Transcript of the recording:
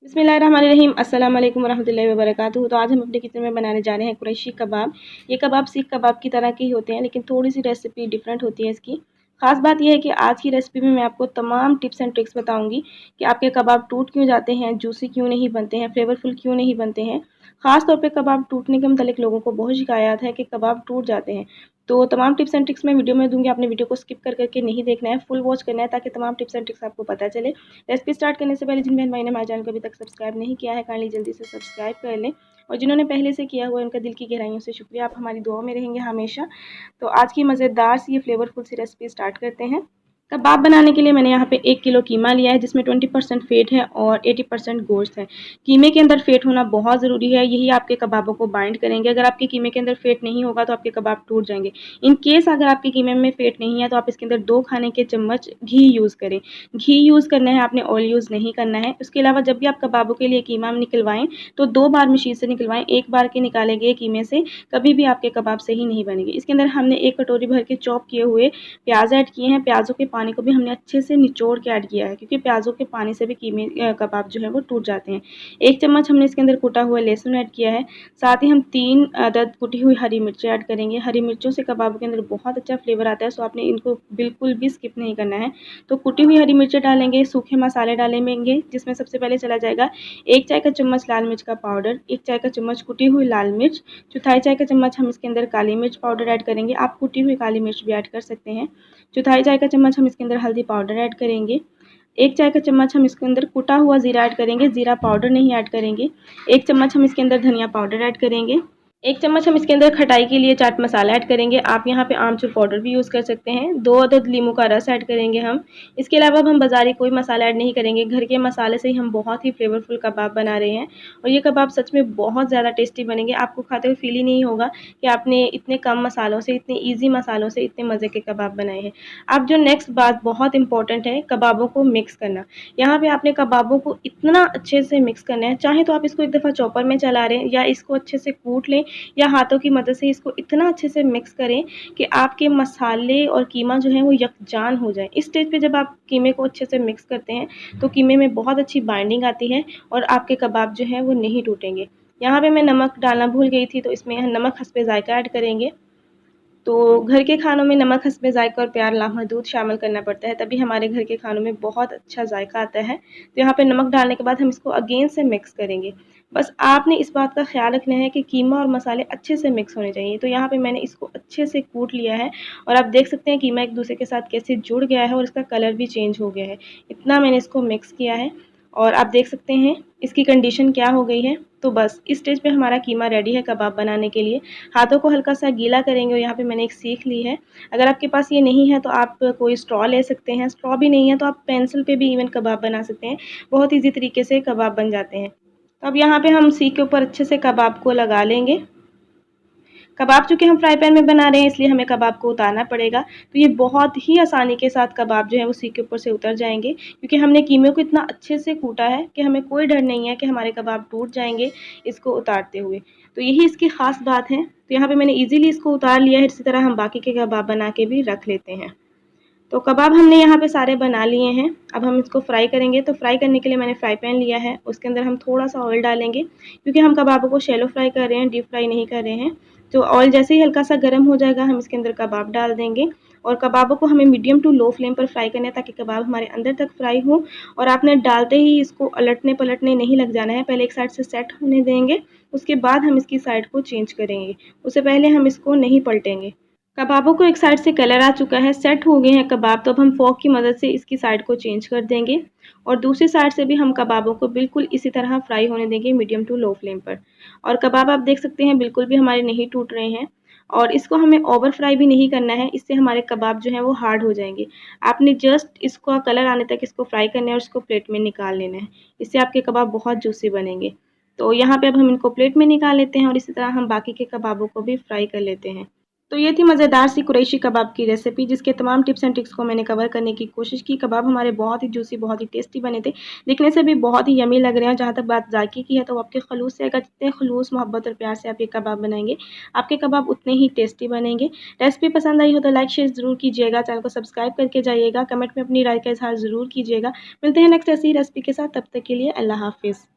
बिस्मिल्लाहिर्रहमानिर्रहीम अस्सलाम वालेकुम रहमतुल्लाहि व बरकातुहू। तो आज हम अपने किचन में बनाने जा रहे हैं कुरैशी कबाब। ये कबाब सीख कबाब की तरह के ही होते हैं, लेकिन थोड़ी सी रेसिपी डिफरेंट होती है इसकी। ख़ास बात यह है कि आज की रेसिपी में मैं आपको तमाम टिप्स एंड ट्रिक्स बताऊंगी कि आपके कबाब टूट क्यों जाते हैं, जूसी क्यों नहीं बनते हैं, फ्लेवरफुल क्यों नहीं बनते हैं। ख़ास तौर पे कबाब टूटने के मतलब लोगों को बहुत शिकायत है कि कबाब टूट जाते हैं। तो तमाम टिप्स एंड ट्रिक्स मैं वीडियो में दूंगी, आपने वीडियो को स्किप करके नहीं देखना है, फुल वॉच करना है ताकि तमाम टिप्स एंड ट्रिक्स आपको पता चले। रेसिपी स्टार्ट करने से पहले जिन बहन भाई ने हमारे चैनल को अभी तक सब्सक्राइब नहीं किया है, काइंडली जल्दी से सब्सक्राइब कर लें, और जिन्होंने पहले से किया हुआ है उनका दिल की गहराइयों से शुक्रिया, आप हमारी दुआओं में रहेंगे हमेशा। तो आज की मज़ेदार सी ये फ्लेवरफुल सी रेसिपी स्टार्ट करते हैं। कबाब बनाने के लिए मैंने यहाँ पे 1 किलो कीमा लिया है, जिसमें 20% फेट है और 80% गोश्त है। कीमे के अंदर फेट होना बहुत ज़रूरी है, यही आपके कबाबों को बाइंड करेंगे। अगर आपके कीमे के अंदर फेट नहीं होगा तो आपके कबाब टूट जाएंगे। इन केस अगर आपके कीमे में फेट नहीं है तो आप इसके अंदर 2 खाने के चम्मच घी यूज़ करें। घी यूज़ करना है, आपने ऑयल यूज़ नहीं करना है। उसके अलावा जब भी आप कबाबों के लिए कीमा निकलवाएं तो 2 बार मशीन से निकलवाएं, एक बार के निकाले गए कीमे से कभी भी आपके कबाब सही नहीं बनेंगे। इसके अंदर हमने 1 कटोरी भर के चॉप किए हुए प्याज ऐड किए हैं। प्याजों के पानी को भी हमने अच्छे से निचोड़ के ऐड किया है, क्योंकि प्याजों के पानी से भी कीमे कबाब जो है वो टूट जाते हैं। 1 चम्मच हमने इसके अंदर कूटा हुआ लहसुन ऐड किया है। साथ ही हम 3 अदद कुटी हुई हरी मिर्चें ऐड करेंगे। हरी मिर्चों से कबाबों के अंदर बहुत अच्छा फ्लेवर आता है, सो आपने इनको बिल्कुल भी स्किप नहीं करना है। तो कुटी हुई हरी मिर्चें डालेंगे, सूखे मसाले डालेंगे, जिसमें सबसे पहले चला जाएगा 1 चाय का चम्मच लाल मिर्च का पाउडर, 1 चाय का चम्मच कुटी हुई लाल मिर्च, चौथाई चाय का चम्मच हम इसके अंदर काली मिर्च पाउडर ऐड करेंगे। आप कुटी हुई काली मिर्च भी ऐड कर सकते हैं। चौथाई चाय का चम्मच हम इसके अंदर हल्दी पाउडर ऐड करेंगे। 1 चाय का चम्मच हम इसके अंदर कुटा हुआ ज़ीरा ऐड करेंगे, ज़ीरा पाउडर नहीं ऐड करेंगे। 1 चम्मच हम इसके अंदर धनिया पाउडर ऐड करेंगे। 1 चम्मच हम इसके अंदर खटाई के लिए चाट मसाला ऐड करेंगे। आप यहाँ पे आमचूर पाउडर भी यूज़ कर सकते हैं। 2 अदद लीमू का रस ऐड करेंगे हम। इसके अलावा अब हम बाज़ारी कोई मसाला ऐड नहीं करेंगे, घर के मसाले से ही हम बहुत ही फ्लेवरफुल कबाब बना रहे हैं, और ये कबाब सच में बहुत ज़्यादा टेस्टी बनेंगे। आपको खाते हुए फील ही नहीं होगा कि आपने इतने कम मसालों से, इतने ईजी मसालों से इतने मज़े के कबाब बनाए हैं। अब जो नेक्स्ट बात बहुत इंपॉर्टेंट है, कबाबों को मिक्स करना। यहाँ पे आपने कबाबों को इतना अच्छे से मिक्स करना है, चाहे तो आप इसको एक दफ़ा चॉपर में चला रहे हैं या इसको अच्छे से कूट लें, या हाथों की मदद से इसको इतना अच्छे से मिक्स करें कि आपके मसाले और कीमा जो है वो यकजान हो जाए। इस स्टेज पे जब आप कीमे को अच्छे से मिक्स करते हैं तो कीमे में बहुत अच्छी बाइंडिंग आती है और आपके कबाब जो है वो नहीं टूटेंगे। यहाँ पे मैं नमक डालना भूल गई थी, तो इसमें नमक हस्बे ज़ायका ऐड करेंगे। तो घर के खानों में नमक हस्बे ज़ायका और प्यार लामहदूद शामिल करना पड़ता है, तभी हमारे घर के खानों में बहुत अच्छा ज़ायका आता है। तो यहाँ पे नमक डालने के बाद हम इसको अगेन से मिक्स करेंगे। बस आपने इस बात का ख्याल रखना है कि कीमा और मसाले अच्छे से मिक्स होने चाहिए। तो यहाँ पे मैंने इसको अच्छे से कूट लिया है, और आप देख सकते हैं कीमा एक दूसरे के साथ कैसे जुड़ गया है और इसका कलर भी चेंज हो गया है। इतना मैंने इसको मिक्स किया है, और आप देख सकते हैं इसकी कंडीशन क्या हो गई है। तो बस इस स्टेज पे हमारा कीमा रेडी है कबाब बनाने के लिए। हाथों को हल्का सा गीला करेंगे, और यहाँ पे मैंने एक सीख ली है। अगर आपके पास ये नहीं है तो आप कोई स्ट्रॉ ले सकते हैं। स्ट्रॉ भी नहीं है तो आप पेंसिल पे भी इवन कबाब बना सकते हैं। बहुत ईजी तरीके से कबाब बन जाते हैं। तो अब यहाँ पे हम सीख के ऊपर अच्छे से कबाब को लगा लेंगे। कबाब चूँकि हम फ्राई पैन में बना रहे हैं, इसलिए हमें कबाब को उतारना पड़ेगा। तो ये बहुत ही आसानी के साथ कबाब जो है वो सीख के ऊपर से उतर जाएंगे, क्योंकि हमने कीमे को इतना अच्छे से कूटा है कि हमें कोई डर नहीं है कि हमारे कबाब टूट जाएंगे इसको उतारते हुए। तो यही इसकी ख़ास बात है। तो यहाँ पे मैंने इजीली इसको उतार लिया है। इसी तरह हम बाकी के कबाब बना के भी रख लेते हैं। तो कबाब हमने यहाँ पे सारे बना लिए हैं। अब हम इसको फ्राई करेंगे। तो फ्राई करने के लिए मैंने फ्राई पैन लिया है, उसके अंदर हम थोड़ा सा ऑयल डालेंगे, क्योंकि हम कबाबों को शैलो फ्राई कर रहे हैं, डीप फ्राई नहीं कर रहे हैं। तो ऑयल जैसे ही हल्का सा गर्म हो जाएगा, हम इसके अंदर कबाब डाल देंगे, और कबाबों को हमें मीडियम टू लो फ्लेम पर फ्राई करना है, ताकि कबाब हमारे अंदर तक फ्राई हो। और आपने डालते ही इसको अलटने पलटने नहीं लग जाना है, पहले एक साइड से सेट होने देंगे, उसके बाद हम इसकी साइड को चेंज करेंगे। उससे पहले हम इसको नहीं पलटेंगे। कबाबों को एक साइड से कलर आ चुका है, सेट हो गए हैं कबाब, तो अब हम फोक की मदद से इसकी साइड को चेंज कर देंगे, और दूसरी साइड से भी हम कबाबों को बिल्कुल इसी तरह फ्राई होने देंगे मीडियम टू लो फ्लेम पर। और कबाब आप देख सकते हैं बिल्कुल भी हमारे नहीं टूट रहे हैं, और इसको हमें ओवर फ्राई भी नहीं करना है, इससे हमारे कबाब जो है वो हार्ड हो जाएंगे। आपने जस्ट इसको कलर आने तक इसको फ्राई करना है और इसको प्लेट में निकाल लेना है, इससे आपके कबाब बहुत जूसी बनेंगे। तो यहाँ पे अब हम इनको प्लेट में निकाल लेते हैं, और इसी तरह हम बाकी के कबाबों को भी फ्राई कर लेते हैं। तो ये थी मज़ेदार सी कुरैशी कबाब की रेसिपी, जिसके तमाम टिप्स एंड ट्रिक्स को मैंने कवर करने की कोशिश की। कबाब हमारे बहुत ही जूसी, बहुत ही टेस्टी बने थे, दिखने से भी बहुत ही यमी लग रहे हैं। जहाँ तक बात जायके की है तो वो आपके खलूस से आएगा, जितने खलूस मोहब्बत और प्यार से आप ये कबाब बनाएंगे, आपके कबाब उतने ही टेस्टी बनेंगे। रेसिपी पसंद आई हो तो लाइक शेयर ज़रूर कीजिएगा, चैनल को सब्सक्राइब करके जाइएगा, कमेंट में अपनी राय का इजहार ज़रूर कीजिएगा। मिलते हैं नेक्स्ट ऐसी रेसिपी के साथ, तब तक के लिए अल्लाह हाफिज़।